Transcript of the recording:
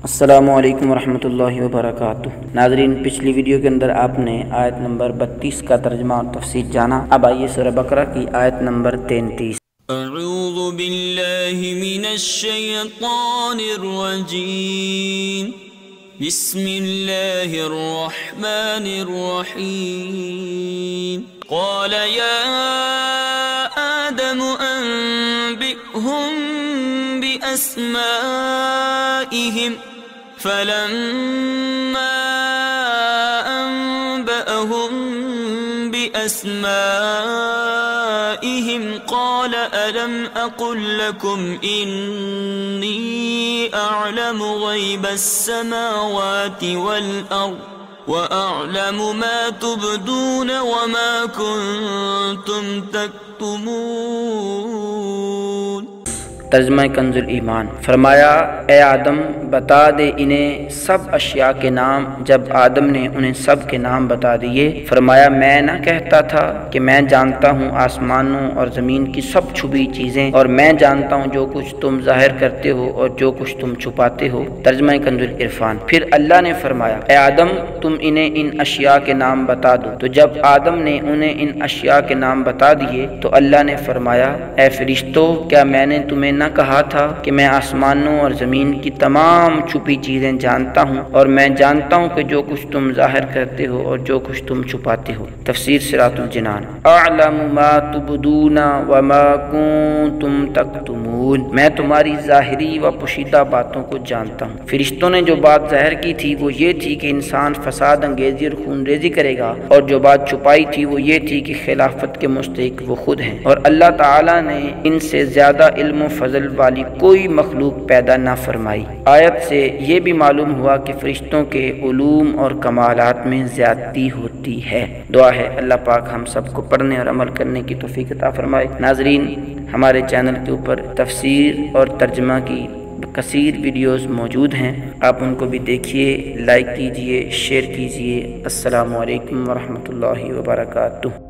السلام علیکم ورحمۃ اللہ وبرکاتہ۔ ناظرین، پچھلی ویڈیو کے اندر آپ نے آیت نمبر 32 کا ترجمہ اور تفسیر جانا۔ اب آئیے سورہ بقرہ کی آیت نمبر 33۔ اعوذ باللہ من الشیطان الرجیم، بسم اللہ الرحمن الرحیم۔ قال یا آدم انبئهم بأسمائهم فلما أنبأهم بأسمائهم قال ألم أقل لكم إني أعلم غيب السماوات والأرض وأعلم ما تبدون وما كنتم تكتمون۔ ترجمہ کنز الایمان۔ فرمایا اے آدم بتا دے انہیں سب اشیاء کے نام۔ جب آدم نے انہیں سب کے نام بتا دیے، فرمایا میں نہ کہتا تھا کہ میں جانتا ہوں آسمانوں اور زمین کی سب چھپی چیزیں، اور میں جانتا ہوں جو کچھ تم ظاہر کرتے ہو اور جو کچھ تم چھپاتے ہو۔ ترجمہ کنز العرفان۔ پھر اللہ نے فرمایا اے آدم تم انہیں ان اشیاء کے نام بتا دو۔ تو جب آدم نے انہیں ان اشیاء کے نام بتا دیے تو اللہ نے فرمایا اے فرشتو، کیا میں نے تمہیں نہ کہا تھا کہ میں آسمانوں اور زمین کی تمام چھپی چیزیں جانتا ہوں، اور میں جانتا ہوں کہ جو کچھ تم ظاہر کرتے ہو اور جو کچھ تم چھپاتے ہو۔ تفسیر صراط الجنان۔ اعلم ما تبدون وما کنتم تکتمون۔ میں تمہاری ظاہری و پوشیدہ باتوں کو جانتا ہوں۔ فرشتوں نے جو بات ظاہر کی تھی وہ یہ تھی کہ انسان فساد انگیزی اور خون ریزی کرے گا، اور جو بات چھپائی تھی وہ یہ تھی کہ خلافت کے مستحق وہ خود ہیں، اور اللہ تعالیٰ نے ان سے زیادہ علم و فضل والی کوئی مخلوق پیدا نہ فرمائی۔ آیت سے یہ بھی معلوم ہوا کہ فرشتوں کے علوم اور کمالات میں زیادتی ہوتی ہے۔ دعا ہے اللہ پاک ہم سب کو پڑھنے اور عمل کرنے کی توفیق عطا فرمائے۔ ناظرین، ہمارے چینل کے اوپر تفسیر اور ترجمہ کی کثیر ویڈیوز موجود ہیں، آپ ان کو بھی دیکھیے، لائک کیجئے، شیئر کیجئے۔ السلام علیکم ورحمۃ اللہ وبرکاتہ۔